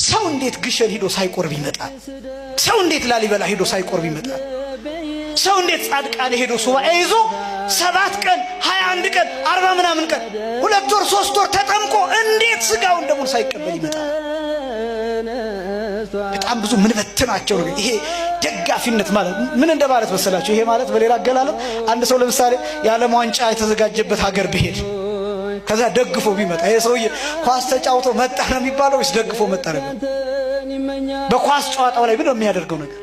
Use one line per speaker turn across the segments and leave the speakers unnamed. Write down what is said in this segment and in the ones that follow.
ሰው እንዴት ግሸን ሄዶ ሳይቆርብ ይመጣል? ሰው እንዴት ላሊበላ ሄዶ ሳይቆርብ ይመጣል? ሰው እንዴት ጻድቃኔ ሄዶ ሱባኤ ይዞ 7 ቀን 21 ቀን 40 ምናምን ቀን 2 ወር 3 ወር ተጠምቆ እንዴት ስጋውን ደሙን ሳይቀበል ይመጣል? በጣም ብዙ ምን በትናቸው ነው። ይሄ ደጋፊነት ማለት ምን እንደማለት መሰላችሁ? ይሄ ማለት በሌላ አገላለጥ አንድ ሰው ለምሳሌ የዓለም ዋንጫ የተዘጋጀበት ሀገር ቢሄድ ከዛ ደግፎ ቢመጣ ይሄ ሰውዬ ኳስ ተጫውቶ መጣ ነው የሚባለው ወይስ ደግፎ መጣ ነው? በኳስ ጨዋታው ላይ ምን ነው የሚያደርገው ነገር?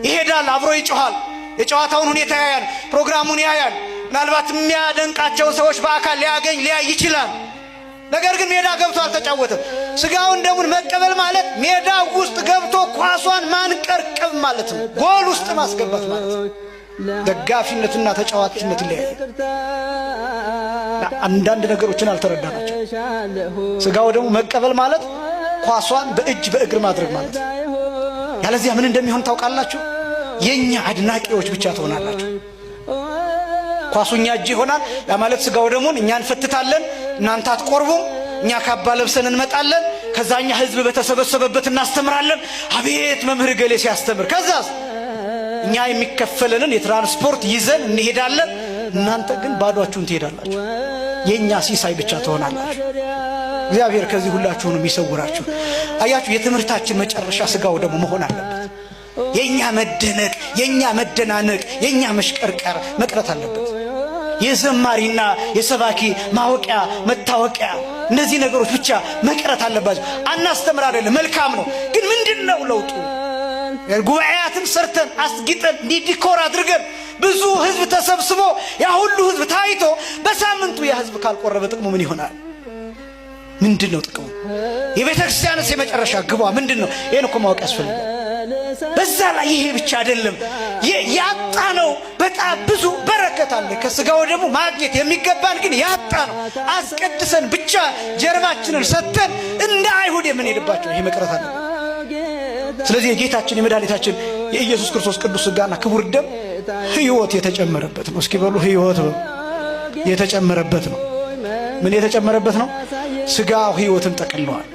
ይሄዳል፣ አብሮ ይጮሃል፣ የጨዋታውን ሁኔታ ያያል፣ ፕሮግራሙን ያያል። ምናልባት የሚያደንቃቸው ሰዎች በአካል ሊያይ ይችላል። ነገር ግን ሜዳ ገብቶ አልተጫወተም። ስጋውን ደሙን መቀበል ማለት ሜዳ ውስጥ ገብቶ ኳሷን ማንቀርቀብ ማለት ነው። ጎል ውስጥ ማስገባት ማለት ነው። ደጋፊነትና ተጫዋችነት ይለያያል። አንዳንድ ነገሮችን አልተረዳናቸው። ስጋው ደሙ መቀበል ማለት ኳሷን በእጅ በእግር ማድረግ ማለት ነው። ያለዚያ ምን እንደሚሆን ታውቃላችሁ? የኛ አድናቂዎች ብቻ ትሆናላችሁ። ኳሱኛ እጅ ይሆናል። ያ ማለት ስጋው ደሙን እኛ እንፈትታለን፣ እናንተ አትቆርቡም። እኛ ካባ ለብሰን እንመጣለን። ከዛኛ ህዝብ በተሰበሰበበት እናስተምራለን። አቤት መምህር ገሌ ሲያስተምር። ከዛስ እኛ የሚከፈለንን የትራንስፖርት ይዘን እንሄዳለን። እናንተ ግን ባዷችሁን ትሄዳላችሁ። የኛ ሲሳይ ብቻ ትሆናላችሁ። እግዚአብሔር ከዚህ ሁላችሁንም ይሰውራችሁ። አያችሁ፣ የትምህርታችን መጨረሻ ስጋው ደሙ መሆን አለበት። የኛ መደነቅ፣ የኛ መደናነቅ፣ የኛ መሽቀርቀር መቅረት አለበት። የዘማሪና የሰባኪ ማወቂያ መታወቂያ እነዚህ ነገሮች ብቻ መቅረት አለባቸው። አናስተምር አይደለም፣ መልካም ነው። ግን ምንድነው ለውጡ? ጉባኤያትን ሰርተን አስጊጠን ዲኮር አድርገን ብዙ ህዝብ ተሰብስቦ ያ ሁሉ ህዝብ ታይቶ በሳምንቱ ያ ህዝብ ካልቆረበ ጥቅሙ ምን ይሆናል? ምንድነው ጥቅሙ? የቤተክርስቲያንስ የመጨረሻ ግቧ ምንድነው? ይሄን እኮ ማወቅ ያስፈልጋል። በዛ ላይ ይሄ ብቻ አይደለም፣ ያጣነው በጣም ብዙ በረከት አለ። ከስጋው ደግሞ ማግኘት የሚገባን ግን ያጣነው አስቀድሰን ብቻ ጀርባችንን ሰጥተን እንደ አይሁድ የምንሄድባቸው ይሄ መቅረት አለ። ስለዚህ የጌታችን የመድኃኒታችን የኢየሱስ ክርስቶስ ቅዱስ ስጋና ክቡር ደም ህይወት የተጨመረበት ነው። እስኪ በሉ ህይወት የተጨመረበት ነው። ምን የተጨመረበት ነው? ስጋው ህይወትን ጠቅልሏል።